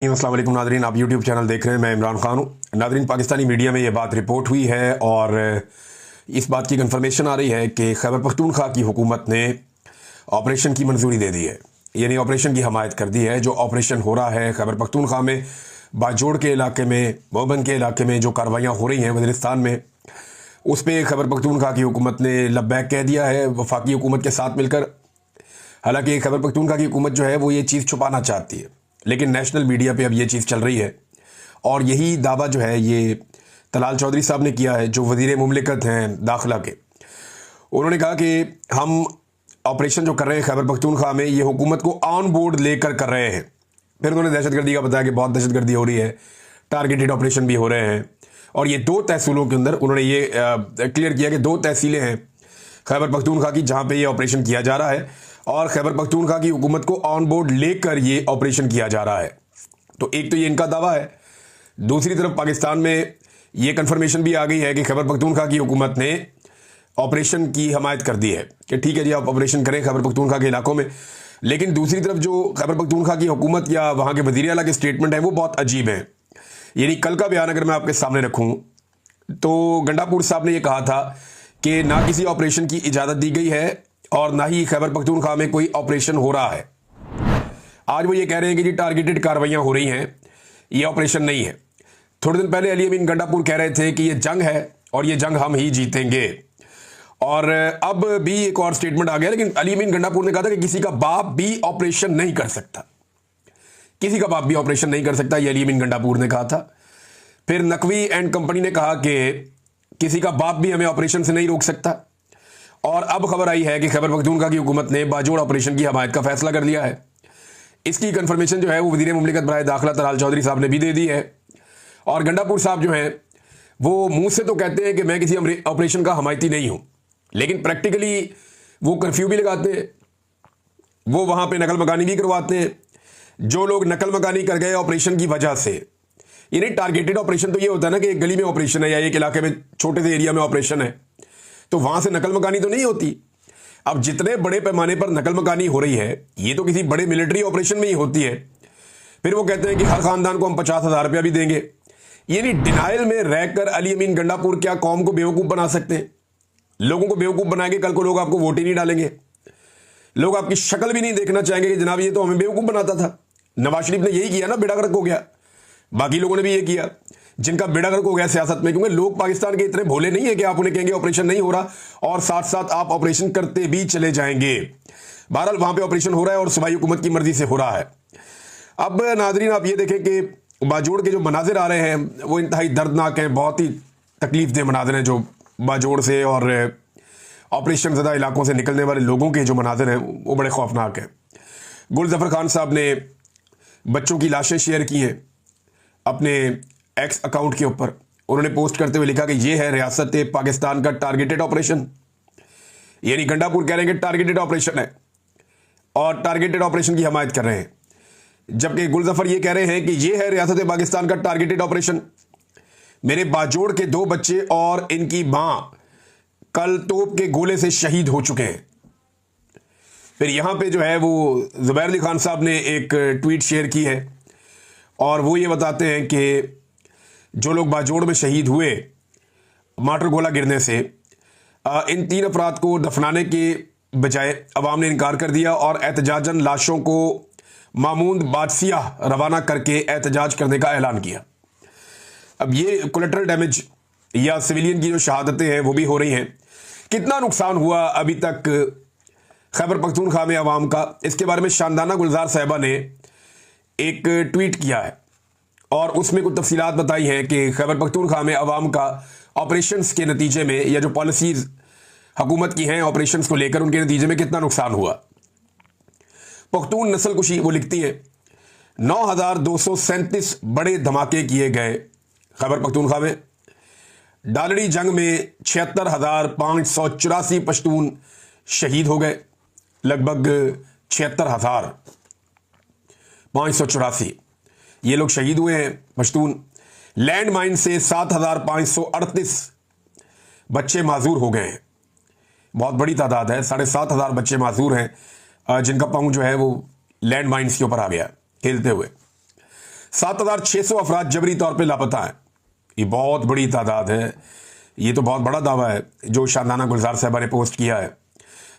अस्सलाम वालेकुम नादरीन, आप यूट्यूब चैनल देख रहे हैं। मैं इमरान खान हूँ। नादरीन, पाकिस्तानी मीडिया में ये बात रिपोर्ट हुई है और इस बात की कंफर्मेशन आ रही है कि खैबर पख्तूनख्वा की हुकूमत ने ऑपरेशन की मंजूरी दे दी है, यानी ऑपरेशन की हमायत कर दी है। जो ऑपरेशन हो रहा है खैबर पख्तूनख्वा में, बाजोड़ के इलाके में, मोहबन के इलाके में जो कार्रवाइयाँ हो रही हैं वज़ीरिस्तान में, उस पर खैबर पख्तूनख्वा की हुकूमत ने लब्बैक कह दिया है वफाकी हुकूमत के साथ मिलकर। हालांकि खैबर पख्तूनख्वा की हुकूमत जो है वो ये चीज़ छुपाना चाहती है, लेकिन नेशनल मीडिया पे अब ये चीज़ चल रही है और यही दावा जो है ये तलाल चौधरी साहब ने किया है, जो वज़ीर मुमलिकत हैं दाखिला के। उन्होंने कहा कि हम ऑपरेशन जो कर रहे हैं खैबर पख्तूनख्वा में, ये हुकूमत को ऑन बोर्ड लेकर कर रहे हैं। फिर उन्होंने दहशतगर्दी का बताया कि बहुत दहशतगर्दी हो रही है, टारगेटेड ऑपरेशन भी हो रहे हैं। और ये 2 तहसीलों के अंदर उन्होंने ये क्लियर किया कि 2 तहसीलें हैं खैबर पख्तूनख्वा की जहाँ पे ये ऑपरेशन किया जा रहा है और खैबर पख्तूनख्वा की हुकूमत को ऑन बोर्ड लेकर ये ऑपरेशन किया जा रहा है। तो एक तो ये इनका दावा है, दूसरी तरफ पाकिस्तान में ये कंफर्मेशन भी आ गई है कि खैबर पख्तूनख्वा की हुकूमत ने ऑपरेशन की हमायत कर दी है कि ठीक है जी, आप ऑपरेशन करें खैबर पख्तूनख्वा के इलाकों में। लेकिन दूसरी तरफ जो खैबर पख्तूनख्वा की हुकूमत या वहाँ के वज़ीर आला के स्टेटमेंट है वो बहुत अजीब है। यानी कल का बयान अगर मैं आपके सामने रखूँ तो गंडापुर साहब ने यह कहा था कि ना किसी ऑपरेशन की इजाज़त दी गई है और ना ही खैबर पख्तूनख्वा में कोई ऑपरेशन हो रहा है। आज वो ये कह रहे हैं कि जी टारगेटेड कार्रवाइयाँ हो रही हैं, ये ऑपरेशन नहीं है। थोड़े दिन पहले अली अमीन गंडापुर कह रहे थे कि ये जंग है और ये जंग हम ही जीतेंगे। और अब भी एक और स्टेटमेंट आ गया, लेकिन अली अमीन गंडापुर ने कहा था कि किसी का बाप भी ऑपरेशन नहीं कर सकता, किसी का बाप भी ऑपरेशन नहीं कर सकता, ये अली अमीन गंडापुर ने कहा था। फिर नकवी एंड कंपनी ने कहा कि किसी का बाप भी हमें ऑपरेशन से नहीं रोक सकता। और अब खबर आई है कि खैबर पख्तूनख्वा की हुकूमत ने बाजोड़ ऑपरेशन की हमायत का फैसला कर लिया है। इसकी कंफर्मेशन जो है वो वज़ीर मुमलिकत बराए दाखिला तलाल चौधरी साहब ने भी दे दी है। और गंडापुर साहब जो हैं वो मुंह से तो कहते हैं कि मैं किसी ऑपरेशन का हमायती नहीं हूं, लेकिन प्रैक्टिकली वो कर्फ्यू भी लगाते हैं, वो वहां पे नकल मकानी भी करवाते हैं। जो लोग नकल मकानी कर गए ऑपरेशन की वजह से, यानी टारगेटेड ऑपरेशन तो ये होता है ना कि एक गली में ऑपरेशन है या एक इलाके में छोटे से एरिया में ऑपरेशन है, तो वहां से नकल मकानी तो नहीं होती। अब जितने बड़े पैमाने पर नकल मकानी हो रही है ये तो किसी बड़े मिलिट्री ऑपरेशन में ही होती है। फिर वो कहते हैं कि हर खानदान को हम 50,000 रुपया भी देंगे। यानी डिनाइल में रहकर अली अमीन गंडापुर क्या कौम को बेवकूफ बना सकते हैं? लोगों को बेवकूफ बनाएंगे, कल को लोग आपको वोट ही नहीं डालेंगे, लोग आपकी शक्ल भी नहीं देखना चाहेंगे कि जनाब ये तो हमें बेवकूफ बनाता था। नवाज शरीफ ने यही किया ना, बेड़ा गर्क हो गया। बाकी लोगों ने भी ये किया जिनका बेड़ा गर्क हो गया सियासत में, क्योंकि लोग पाकिस्तान के इतने भोले नहीं है कि आप उन्हें कहेंगे ऑपरेशन नहीं हो रहा और साथ साथ आप ऑपरेशन करते भी चले जाएंगे। बहरहाल वहां पे ऑपरेशन हो रहा है और सूबाई हुकूमत की मर्जी से हो रहा है। अब नाजरीन आप ये देखें कि बाजोड़ के जो मनाजिर आ रहे हैं वो इंतहाई दर्दनाक हैं, बहुत ही तकलीफ दे मनाजिर हैं जो बाजोड़ से और ऑपरेशन ज़दा इलाकों से निकलने वाले लोगों के जो मनाजिर हैं वो बड़े खौफनाक हैं। गुलजफर खान साहब ने बच्चों की लाशें शेयर की हैं अपने एक्स अकाउंट के ऊपर। उन्होंने पोस्ट करते हुए लिखा कि ये है रियासत पाकिस्तान का टारगेटेड ऑपरेशन। यानी गंडापुर कह रहे हैं कि टारगेटेड ऑपरेशन है और टारगेटेड ऑपरेशन की हमायत कर रहे हैं, जबकि गुलजफर ये कह रहे हैं कि ये है रियासत पाकिस्तान का टारगेटेड ऑपरेशन। मेरे बाजोड़ के 2 बच्चे और इनकी मां कल तोप के गोले से शहीद हो चुके हैं। फिर यहां पे जो है वो जुबैर अली खान साहब ने एक ट्वीट शेयर की है और वो ये बताते हैं कि जो लोग बाजोड़ में शहीद हुए मार्टर गोला गिरने से, इन 3 अफराद को दफनाने के बजाय अवाम ने इनकार कर दिया और एहतजाजन लाशों को मामूद बादशियाह रवाना करके एहतजाज करने का ऐलान किया। अब ये कोलेटरल डैमेज या सिविलियन की जो शहादतें हैं वो भी हो रही हैं। कितना नुकसान हुआ अभी तक खैबर पख्तूनख्वा में अवाम का, इसके बारे में शानदाना गुलजार साहिबा ने एक ट्वीट किया है और उसमें कुछ तफसीलात बताई हैं कि खैबर पख्तूनख्वा में अवाम का ऑपरेशंस के नतीजे में या जो पॉलिसीज़ हुकूमत की हैं ऑपरेशंस को लेकर उनके नतीजे में कितना नुकसान हुआ। पख्तून नस्ल कुशी वो लिखती हैं 9,237 बड़े धमाके किए गए खैबर पख्तूनख्वा में। डालड़ी जंग में 76,584 पश्तून शहीद हो गए, लगभग 76,584 ये लोग शहीद हुए हैं पश्तून। लैंड माइन से 7,538 बच्चे माजूर हो गए हैं, बहुत बड़ी तादाद है। 7,500 बच्चे माजूर हैं जिनका पाँव जो है वो लैंड माइन्स के ऊपर आ गया खेलते हुए। 7,600 अफराद जबरी तौर पे लापता हैं। ये बहुत बड़ी तादाद है, ये तो बहुत बड़ा दावा है जो शांदाना गुलजार साहबा ने पोस्ट किया है।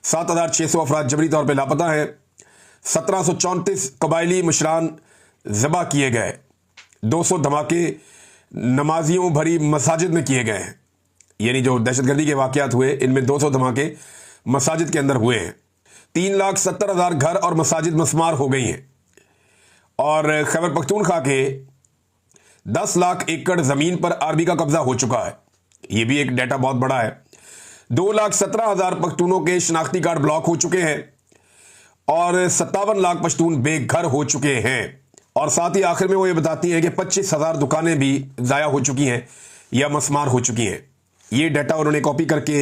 7,600 अफराद जबरी तौर पे लापता हैं। 1734 कबायली मुशरान ज़बा किए गए। 200 धमाके नमाजियों भरी मसाजिद में किए गए हैं। यानी जो दहशतगर्दी के वाक़यात हुए इनमें 200 धमाके मसाजिद के अंदर हुए हैं। 3,70,000 घर और मसाजिद मस्मार हो गई हैं। और खैबर पख्तूनख्वा के 10 लाख एकड़ ज़मीन पर आर्मी का कब्जा हो चुका है। ये भी एक डाटा बहुत बड़ा है। 2,17,000 पख्तूनों के शनाख्ती कार्ड ब्लॉक हो चुके हैं और 57 लाख पश्तून बेघर हो चुके हैं। और साथ ही आखिर में वो ये बताती हैं कि 25,000 दुकानें भी ज़ाया हो चुकी हैं या मस्मार हो चुकी हैं। ये डाटा उन्होंने कॉपी करके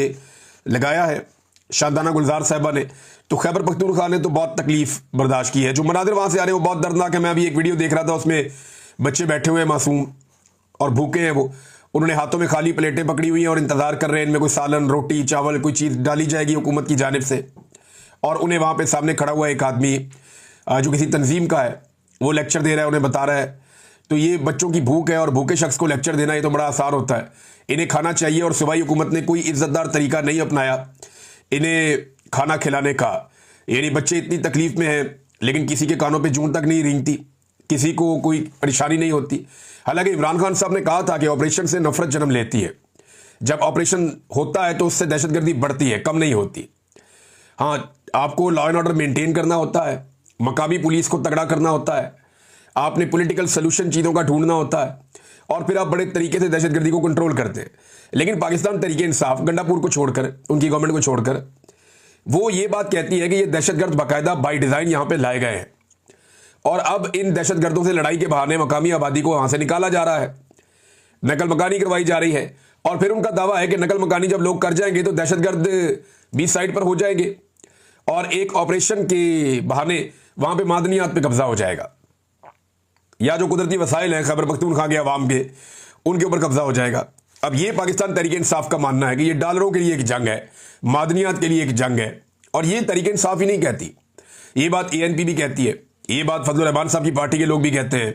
लगाया है शांदाना गुलजार साहबा ने। तो खैबर पख्तूनख्वा ने तो बहुत तकलीफ बर्दाश्त की है। जो मनाजिर वहाँ से आ रहे हैं वो बहुत दर्दनाक है। मैं अभी एक वीडियो देख रहा था, उसमें बच्चे बैठे हुए हैं मासूम और भूखे हैं। वो उन्होंने हाथों में खाली प्लेटें पकड़ी हुई हैं और इंतज़ार कर रहे हैं इनमें कोई सालन, रोटी, चावल, कोई चीज़ डाली जाएगी हुकूमत की जानिब से। और उन्हें वहाँ पे सामने खड़ा हुआ एक आदमी जो किसी तंजीम का है वो लेक्चर दे रहा है, उन्हें बता रहा है। तो ये बच्चों की भूख है और भूखे शख्स को लेक्चर देना ये तो बड़ा आसान होता है। इन्हें खाना चाहिए और सूबाई हुकूमत ने कोई इज्जतदार तरीका नहीं अपनाया इन्हें खाना खिलाने का। यानी बच्चे इतनी तकलीफ में हैं लेकिन किसी के कानों पे जूं तक नहीं रेंगती, किसी को कोई परेशानी नहीं होती। हालांकि इमरान खान साहब ने कहा था कि ऑपरेशन से नफरत जन्म लेती है। जब ऑपरेशन होता है तो उससे दहशतगर्दी बढ़ती है, कम नहीं होती। हाँ, आपको लॉ एंड ऑर्डर मेंटेन करना होता है, मकामी पुलिस को तगड़ा करना होता है, आपने पॉलिटिकल सोल्यूशन चीज़ों का ढूंढना होता है और फिर आप बड़े तरीके से दहशतगर्दी को कंट्रोल करते हैं। लेकिन पाकिस्तान तरीके इंसाफ गंडापुर को छोड़कर, उनकी गवर्नमेंट को छोड़कर, वो ये बात कहती है कि ये दहशतगर्द बाकायदा बाई डिज़ाइन यहाँ पे लाए गए हैं और अब इन दहशतगर्दों से लड़ाई के बहाने मकामी आबादी को वहाँ से निकाला जा रहा है, नकल मकानी करवाई जा रही है। और फिर उनका दावा है कि नकल मकानी जब लोग कर जाएंगे तो दहशतगर्द भी साइड पर हो जाएंगे और एक ऑपरेशन के बहाने वहाँ पे मादनियात पे कब्जा हो जाएगा, या जो कुदरती वसाइल हैं खैबर पख्तूनख्वा के अवाम के, उनके ऊपर कब्जा हो जाएगा। अब ये पाकिस्तान तरीके इंसाफ का मानना है कि ये डॉलरों के लिए एक जंग है, मादनियात के लिए एक जंग है। और ये तरीके इंसाफ ही नहीं कहती, ये बात ANP भी कहती है, ये बात फजलुर रहमान साहब की पार्टी के लोग भी कहते हैं,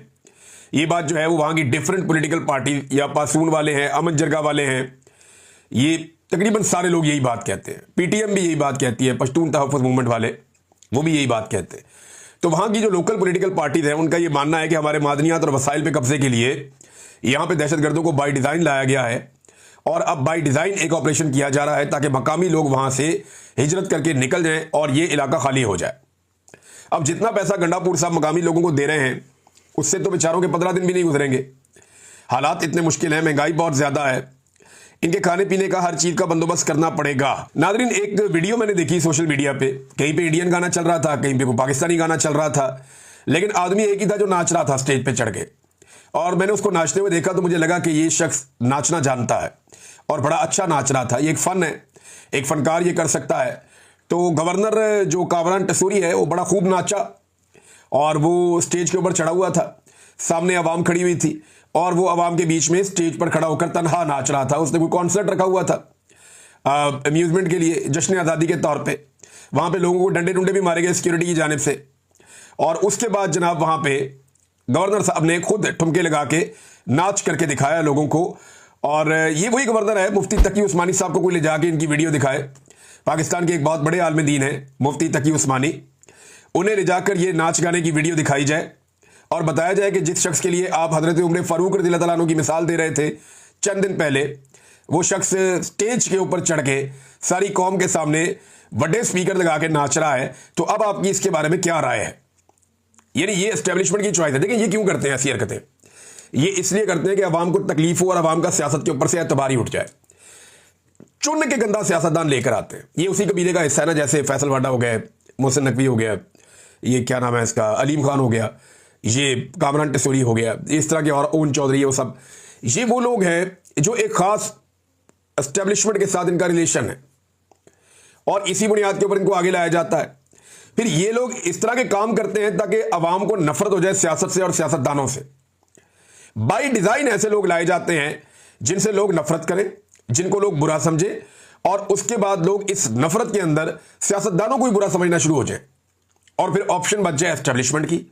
ये बात जो है वो वहाँ की डिफरेंट पॉलिटिकल पार्टी या पासून वाले हैं, अमन जरगा वाले हैं, ये तकरीबन सारे लोग यही बात कहते हैं। PTM भी यही बात कहती है, पश्तून तहफ़्फ़ुज़ मूवमेंट वाले वो भी यही बात कहते हैं। तो वहाँ की जो लोकल पॉलिटिकल पार्टीज हैं उनका ये मानना है कि हमारे मादनियात और वसाइल पे कब्जे के लिए यहाँ पे दहशतगर्दों को बाई डिज़ाइन लाया गया है और अब बाई डिज़ाइन एक ऑपरेशन किया जा रहा है ताकि मकामी लोग वहाँ से हिजरत करके निकल जाएं और ये इलाका खाली हो जाए। अब जितना पैसा गंडापुर साहब मकामी लोगों को दे रहे हैं उससे तो बेचारों के 15 दिन भी नहीं गुजरेंगे। हालात इतने मुश्किल हैं, महंगाई बहुत ज़्यादा है, इनके खाने पीने का हर चीज़ का बंदोबस्त करना पड़ेगा। नादरीन, एक वीडियो मैंने देखी सोशल मीडिया पे, कहीं पे इंडियन गाना चल रहा था, कहीं पे कोई पाकिस्तानी गाना चल रहा था, लेकिन आदमी एक ही था जो नाच रहा था स्टेज पे चढ़ के। और मैंने उसको नाचते हुए देखा तो मुझे लगा कि ये शख्स नाचना जानता है और बड़ा अच्छा नाच रहा था। ये एक फ़न है, एक फ़नकार ये कर सकता है। तो गवर्नर जो कामरान टसूरी है वो बड़ा खूब नाचा और वो स्टेज के ऊपर चढ़ा हुआ था, सामने आवाम खड़ी हुई थी और वो आवाम के बीच में स्टेज पर खड़ा होकर तनहा नाच रहा था। उसने कोई कॉन्सर्ट रखा हुआ था अम्यूज़मेंट के लिए, जश्न आज़ादी के तौर पे। वहाँ पे लोगों को डंडे डुंडे भी मारे गए सिक्योरिटी की जानिब से। और उसके बाद जनाब वहाँ पे गवर्नर साहब ने खुद ठुमके लगा के नाच करके दिखाया लोगों को। और ये वही गवर्नर है, मुफ्ती तकी उस्मानी साहब को कोई ले जाके इनकी वीडियो दिखाए। पाकिस्तान के एक बहुत बड़े आलिम दीन है मुफ्ती तकी उस्मानी, उन्हें ले जाकर ये नाच गाने की वीडियो दिखाई जाए और बताया जाए कि जिस शख्स के लिए आप हज़रत उमर फ़ारूक रज़ी अल्लाह अन्हु की मिसाल दे रहे थे चंद दिन पहले, वो शख्स स्टेज के ऊपर चढ़ के सारी कौम के सामने बड़े स्पीकर लगा के नाच रहा है। तो अब आपकी इसके बारे में क्या राय है? यानी ये एस्टेब्लिशमेंट की चॉइस है। देखिए ये क्यों करते हैं ऐसी हरकतें, ये इसलिए करते हैं कि अवाम को तकलीफ हो और अवाम का सियासत के ऊपर से एतबार ही उठ जाए। चुन के गंदा सियासतदान लेकर आते हैं। ये उसी कबीले का हिस्सा है ना, जैसे फैसल वाडा हो गया, मोहसिन नकवी हो गया, ये क्या नाम है इसका, अलीम खान हो गया, ये कामरान टसूरी हो गया, इस तरह के और ओन चौधरी है, वो सब ये वो लोग हैं जो एक ख़ास एस्टेब्लिशमेंट के साथ इनका रिलेशन है और इसी बुनियाद के ऊपर इनको आगे लाया जाता है। फिर ये लोग इस तरह के काम करते हैं ताकि अवाम को नफरत हो जाए सियासत से और सियासतदानों से। बाई डिज़ाइन ऐसे लोग लाए जाते हैं जिनसे लोग नफरत करें, जिनको लोग बुरा समझे और उसके बाद लोग इस नफरत के अंदर सियासतदानों को ही बुरा समझना शुरू हो जाए और फिर ऑप्शन बच जाए एस्टेब्लिशमेंट की,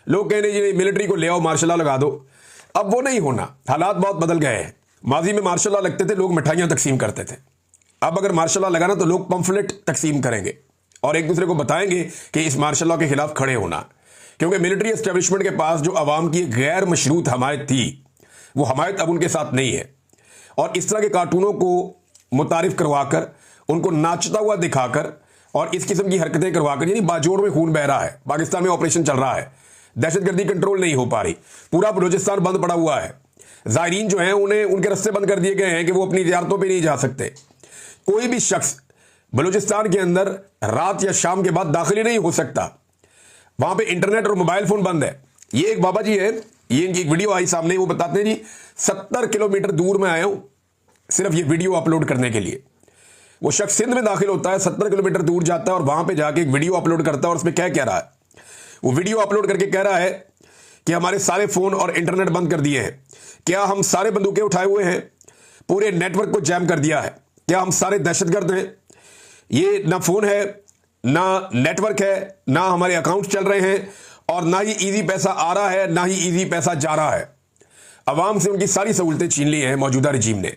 लोग कह रहे जी मिलिट्री को ले आओ, मार्शल लॉ लगा दो। अब वो नहीं होना, हालात बहुत बदल गए हैं। माजी में मार्शल लॉ लगते थे, लोग मिठाइयां तकसीम करते थे। अब अगर मार्शल लॉ लगाना तो लोग पंफलेट तकसीम करेंगे और एक दूसरे को बताएंगे कि इस मार्शल लॉ के खिलाफ खड़े होना। क्योंकि मिलिट्री एस्टेब्लिशमेंट के पास जो अवाम की गैर मशरूत हमायत थी, वो हमायत अब उनके साथ नहीं है। और इस तरह के कार्टूनों को मुतारिफ करवाकर, उनको नाचता हुआ दिखाकर और इस किस्म की हरकतें करवाकर, यानी बाजोड़ में खून बह रहा है, पाकिस्तान में ऑपरेशन चल रहा है, दहशतगर्दी कंट्रोल नहीं हो पा रही, पूरा बलूचिस्तान बंद पड़ा हुआ है, ज़ायरीन जो हैं उन्हें उनके रास्ते बंद कर दिए गए हैं कि वो अपनी ज़ियारतों पे नहीं जा सकते। कोई भी शख्स बलूचिस्तान के अंदर रात या शाम के बाद दाखिल नहीं हो सकता। वहां पे इंटरनेट और मोबाइल फोन बंद है। ये एक बाबा जी है, ये इनकी एक वीडियो आई सामने, वो बताते हैं जी 70 किलोमीटर दूर में आया हूं सिर्फ ये वीडियो अपलोड करने के लिए। वो शख्स सिंध में दाखिल होता है, 70 किलोमीटर दूर जाता है और वहां पे जाके एक वीडियो अपलोड करता है। और उसमें क्या कह रहा है, वो वीडियो अपलोड करके कह रहा है कि हमारे सारे फोन और इंटरनेट बंद कर दिए हैं, क्या हम सारे बंदूकें उठाए हुए हैं, पूरे नेटवर्क को जैम कर दिया है, क्या हम सारे दहशतगर्द हैं, ये ना फोन है ना नेटवर्क है, ना हमारे अकाउंट चल रहे हैं और ना ही इजी पैसा आ रहा है, ना ही इजी पैसा जा रहा है। अवाम से उनकी सारी सहूलतें छीन ली हैं मौजूदा रजीम ने।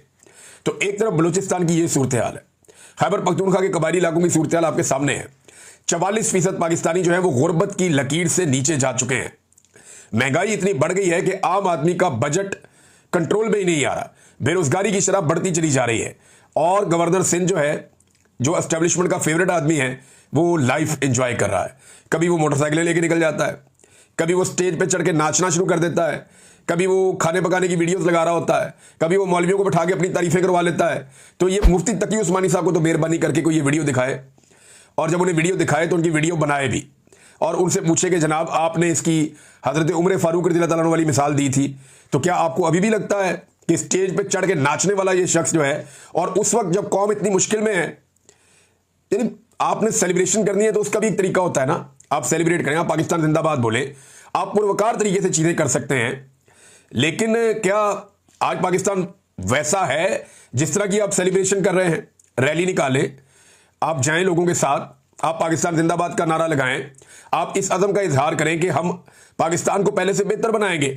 तो एक तरफ बलूचिस्तान की ये सूरत हाल है, खैबर पख्तूनख्वा के कबायली इलाकों की सूरत हाल आपके सामने है। 44% पाकिस्तानी जो है वो गुर्बत की लकीर से नीचे जा चुके हैं। महंगाई इतनी बढ़ गई है कि आम आदमी का बजट कंट्रोल में ही नहीं आ रहा, बेरोजगारी की शरह बढ़ती चली जा रही है। और गवर्नर सिंध जो है, जो एस्टेब्लिशमेंट का फेवरेट आदमी है, वो लाइफ एंजॉय कर रहा है। कभी वो मोटरसाइकिलें लेके निकल जाता है, कभी वो स्टेज पे चढ़ के नाचना शुरू कर देता है, कभी वो खाने पकाने की वीडियोस लगा रहा होता है, कभी वो मौलवियों को बैठा के अपनी तारीफें करवा लेता है। तो ये मुफ्ती तकी उस्मानी साहब को तो मेहरबानी करके कोई ये वीडियो दिखाए, और जब उन्हें वीडियो दिखाए तो उनकी वीडियो बनाए भी और उनसे पूछे कि जनाब आपने इसकी हजरत उमर फारूक रज़ियल्लाहु ताला अन्हु वाली मिसाल दी थी, तो क्या आपको अभी भी लगता है कि स्टेज पे चढ़ के नाचने वाला ये शख्स जो है, और उस वक्त जब कौम इतनी मुश्किल में है, यानी आपने सेलिब्रेशन करनी है तो उसका भी एक तरीका होता है ना, आप सेलिब्रेट करें, आप पाकिस्तान जिंदाबाद बोले, आप पुरवकार तरीके से चीजें कर सकते हैं। लेकिन क्या आज पाकिस्तान वैसा है जिस तरह की आप सेलिब्रेशन कर रहे हैं? रैली निकालें, आप जाएं लोगों के साथ, आप पाकिस्तान जिंदाबाद का नारा लगाएं, आप इस अज़म का इजहार करें कि हम पाकिस्तान को पहले से बेहतर बनाएंगे,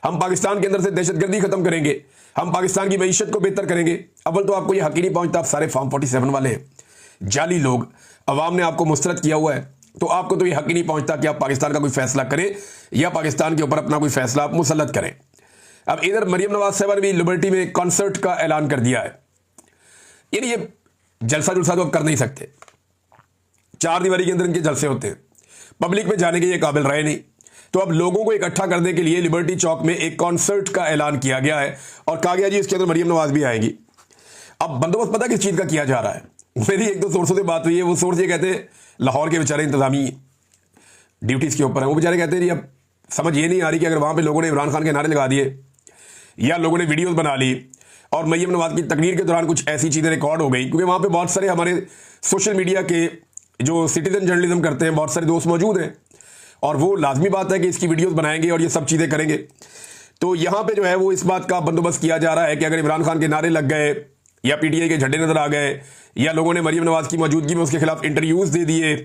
हम पाकिस्तान के अंदर से दहशतगर्दी खत्म करेंगे, हम पाकिस्तान की मईशत को बेहतर करेंगे। अव्वल तो आपको यह हक ही नहीं पहुंचता, आप सारे फॉर्म 47 वाले हैं, जाली लोग, अवाम ने आपको मुस्तरद किया हुआ है, तो आपको तो यह हक ही नहीं पहुंचता कि आप पाकिस्तान का कोई फैसला करें या पाकिस्तान के ऊपर अपना कोई फैसला आप मुसल्लत करें। अब इधर मरियम नवाज साहब ने भी लिबर्टी में कॉन्सर्ट का ऐलान कर दिया है। यानी ये जलसा जुलसा तो अब कर नहीं सकते, 4 दीवारी के अंदर इनके जलसे होते हैं, पब्लिक में जाने के ये काबिल रहे नहीं। तो अब लोगों को इकट्ठा करने के लिए लिबर्टी चौक में एक कॉन्सर्ट का ऐलान किया गया है और कहा गया जी इसके अंदर मरियम नवाज भी आएंगी। अब बंदोबस्त पता किस चीज का किया जा रहा है? मेरी 1-2 सोर्सों से बात हुई है, वो सोर्स ये कहते हैं लाहौर के बेचारे इंतजामी ड्यूटीज के ऊपर हैं, वो बेचारे कहते हैं जी अब समझ ये नहीं आ रही कि अगर वहां पे लोगों ने इमरान खान के नारे लगा दिए या लोगों ने वीडियोस बना ली और मरियम नवाज की तकरीर के दौरान कुछ ऐसी चीजें रिकॉर्ड हो गई, क्योंकि वहां पे बहुत सारे हमारे सोशल मीडिया के जो सिटीजन जर्नलिज्म करते हैं बहुत सारे दोस्त मौजूद हैं और वो लाजमी बात है कि इसकी वीडियोस बनाएंगे और ये सब चीजें करेंगे। तो यहां पे जो है वो इस बात का बंदोबस्त किया जा रहा है कि अगर इमरान खान के नारे लग गए या पीटीआई के झंडे नजर आ गए या लोगों ने मरियम नवाज की मौजूदगी में उसके खिलाफ इंटरव्यूज दे दिए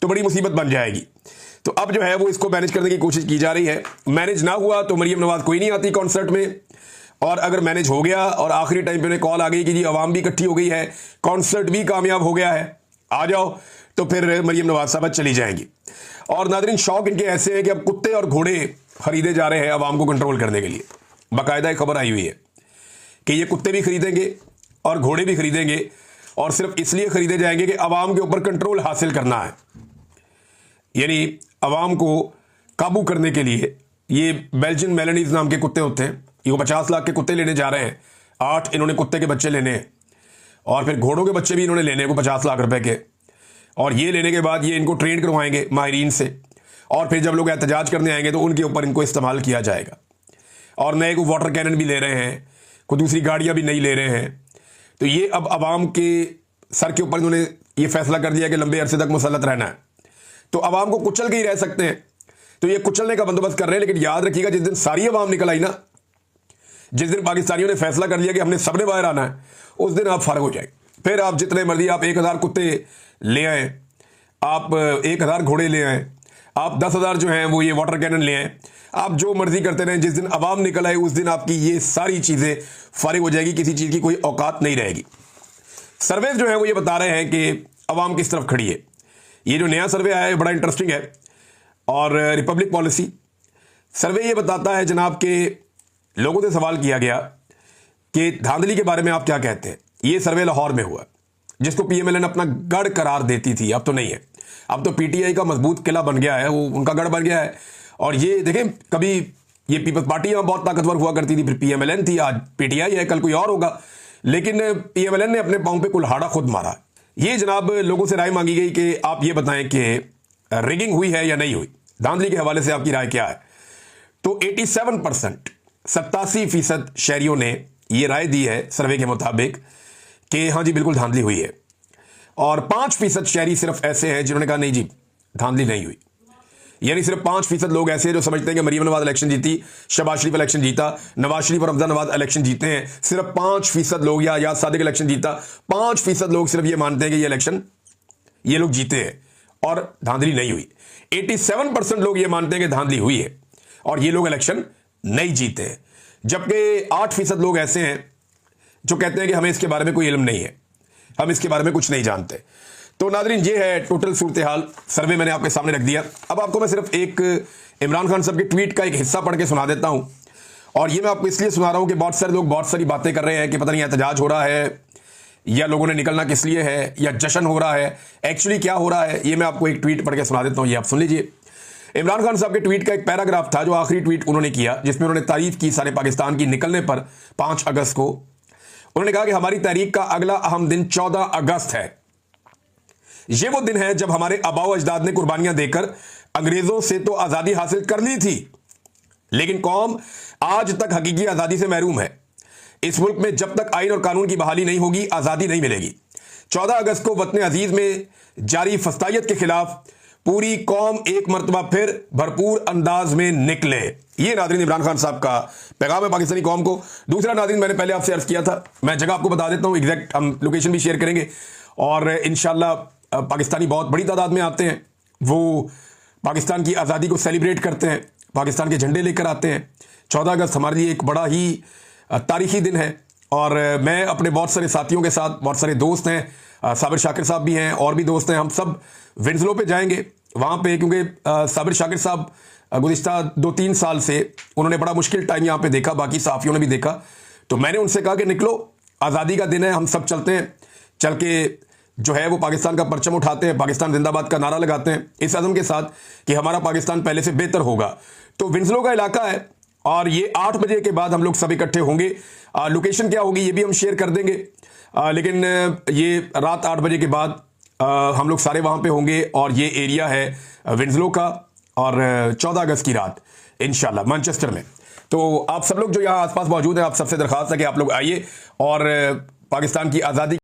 तो बड़ी मुसीबत बन जाएगी। तो अब जो है वो इसको मैनेज करने की कोशिश की जा रही है। मैनेज ना हुआ तो मरियम नवाज कोई नहीं आती कॉन्सर्ट में, और अगर मैनेज हो गया और आखिरी टाइम पे उन्हें कॉल आ गई कि जी आवाम भी इकट्ठी हो गई है, कॉन्सर्ट भी कामयाब हो गया है, आ जाओ, तो फिर मरियम नवाज साहब चली जाएंगी। और नादरीन शौक इनके ऐसे हैं कि अब कुत्ते और घोड़े खरीदे जा रहे हैं आवाम को कंट्रोल करने के लिए। बाकायदा एक खबर आई हुई है कि ये कुत्ते भी खरीदेंगे और घोड़े भी खरीदेंगे और सिर्फ इसलिए खरीदे जाएंगे कि आवाम के ऊपर कंट्रोल हासिल करना है, यानी आवाम को काबू करने के लिए। ये बेल्जियन मेलनीज नाम के कुत्ते होते हैं, ये 50 लाख के कुत्ते लेने जा रहे हैं, 8 इन्होंने कुत्ते के बच्चे लेने हैं और फिर घोड़ों के बच्चे भी इन्होंने लेने को 50 लाख रुपए के, और ये लेने के बाद ये इनको ट्रेन करवाएंगे माहिरीन से, और फिर जब लोग एहतजाज करने आएंगे तो उनके ऊपर इनको इस्तेमाल किया जाएगा। और नए को वाटर कैनन भी ले रहे हैं, कोई दूसरी गाड़ियां भी नहीं ले रहे हैं। तो ये अब आवाम के सर के ऊपर इन्होंने ये फैसला कर दिया कि लंबे अरसे तक मुसल्लत रहना है, तो आवाम को कुचल के ही रह सकते हैं। तो ये कुचलने का बंदोबस्त कर रहे हैं। लेकिन याद रखिएगा जिस दिन सारी आवाम निकल आई ना, जिस दिन पाकिस्तानियों ने फैसला कर लिया कि हमने सबने बाहर आना है, उस दिन आप फारग हो जाएंगे। फिर आप जितने मर्जी आप 1000 कुत्ते ले आए, आप 1000 घोड़े ले आए, आप 10,000 जो हैं वो ये वाटर कैनन ले आए, आप जो मर्जी करते रहें, जिस दिन अवाम निकल आए उस दिन आपकी ये सारी चीज़ें फारिग हो जाएगी, किसी चीज़ की कोई औकात नहीं रहेगी। सर्वे जो है वो ये बता रहे हैं कि अवाम किस तरफ खड़ी है। ये जो नया सर्वे आया है बड़ा इंटरेस्टिंग है, और रिपब्लिक पॉलिसी सर्वे ये बताता है जनाब के लोगों से सवाल किया गया कि धांधली के बारे में आप क्या कहते हैं। ये सर्वे लाहौर में हुआ, जिसको पीएमएलएन अपना गढ़ करार देती थी, अब तो नहीं है, अब तो पीटीआई का मजबूत किला बन गया है, वो उनका गढ़ बन गया है। और ये देखें, कभी ये पीपल्स पार्टी यहाँ बहुत ताकतवर हुआ करती थी, फिर पीएमएलएन थी, आज पीटीआई है, कल कोई और होगा, लेकिन पीएमएलएन ने अपने पांव पे कुल्हाड़ा खुद मारा। ये जनाब लोगों से राय मांगी गई कि आप ये बताएं कि रिगिंग हुई है या नहीं हुई, धांधली के हवाले से आपकी राय क्या है। तो 87%, 87% शहरियों ने ये राय दी है सर्वे के मुताबिक कि हाँ जी बिल्कुल धांधली हुई है, और 5% शहरी सिर्फ ऐसे हैं जिन्होंने कहा नहीं जी धांधली नहीं हुई। यानी सिर्फ 5% लोग ऐसे हैं जो समझते हैं कि मरीम नवाज इलेक्शन जीती, शहबाज शरीफ इलेक्शन जीता, नवाज शरीफ और रमजान नवाज इलेक्शन जीते हैं। सिर्फ 5% लोग, या याद सादिक इलेक्शन जीता, 5% लोग सिर्फ ये मानते हैं कि ये इलेक्शन ये लोग जीते हैं और धांधली नहीं हुई। 87% लोग ये मानते हैं कि धांधली हुई है और ये लोग इलेक्शन नहीं जीते हैं। जबकि 8% लोग ऐसे हैं जो कहते हैं कि हमें इसके बारे में कोई इल्म नहीं है, हम इसके बारे में कुछ नहीं जानते। तो नाज़रीन ये है टोटल सूरत हाल, सर्वे मैंने आपके सामने रख दिया। अब आपको मैं सिर्फ एक इमरान खान साहब के ट्वीट का एक हिस्सा पढ़ के सुना देता हूं, और ये मैं आपको इसलिए सुना रहा हूं कि बहुत सारे लोग बहुत सारी बातें कर रहे हैं कि पता नहीं एहतजाज हो रहा है या लोगों ने निकलना किस लिए है या जश्न हो रहा है, एक्चुअली क्या हो रहा है। ये मैं आपको एक ट्वीट पढ़ के सुना देता हूँ, ये आप सुन लीजिए। इमरान खान साहब के ट्वीट का एक पैराग्राफ था, जो आखिरी ट्वीट उन्होंने किया, जिसमें उन्होंने तारीफ की सारे पाकिस्तान की निकलने पर 5 अगस्त को। उन्होंने कहा कि हमारी तहरीक का अगला अहम दिन 14 अगस्त है। यह वो दिन है जब हमारे आबाओ अजदाद ने कुर्बानियां देकर अंग्रेजों से तो आजादी हासिल कर ली थी, लेकिन कौम आज तक हकीकी आजादी से महरूम है। इस मुल्क में जब तक आइन और कानून की बहाली नहीं होगी, आजादी नहीं मिलेगी। 14 अगस्त को वतन अजीज में जारी फस्तायत के खिलाफ पूरी कौम एक मरतबा फिर भरपूर अंदाज में निकले। ये नाज़रीन इमरान खान साहब का पैगाम है पाकिस्तानी कौम को। दूसरा नाज़रीन, मैंने पहले आपसे अर्ज किया था, मैं जगह आपको बता देता हूं, एग्जैक्ट हम लोकेशन भी शेयर करेंगे, और इंशाल्लाह पाकिस्तानी बहुत बड़ी तादाद में आते हैं, वो पाकिस्तान की आज़ादी को सेलिब्रेट करते हैं, पाकिस्तान के झंडे लेकर आते हैं। 14 अगस्त हमारे लिए एक बड़ा ही तारीखी दिन है, और मैं अपने बहुत सारे साथियों के साथ, बहुत सारे दोस्त हैं, साबिर शाकिर साहब भी हैं और भी दोस्त हैं, हम सब विंसलो पे जाएंगे वहाँ पे, क्योंकि साबिर शाकिर साहब गुज़िश्ता 2-3 साल से उन्होंने बड़ा मुश्किल टाइम यहाँ पे देखा, बाकी साफियों ने भी देखा। तो मैंने उनसे कहा कि निकलो, आज़ादी का दिन है, हम सब चलते हैं, चल के जो है वो पाकिस्तान का परचम उठाते हैं, पाकिस्तान जिंदाबाद का नारा लगाते हैं, इस अज़म के साथ कि हमारा पाकिस्तान पहले से बेहतर होगा। तो विंसलो का इलाका है, और ये 8 बजे के बाद हम लोग सब इकट्ठे होंगे। लोकेशन क्या होगी ये भी हम शेयर कर देंगे, लेकिन ये रात 8 बजे के बाद हम लोग सारे वहाँ पे होंगे, और ये एरिया है विंसलो का, और 14 अगस्त की रात इंशाल्लाह मैनचेस्टर में। तो आप सब लोग जो यहाँ आसपास मौजूद हैं, आप सबसे दरख्वास्त है कि आप लोग आइए और पाकिस्तान की आज़ादी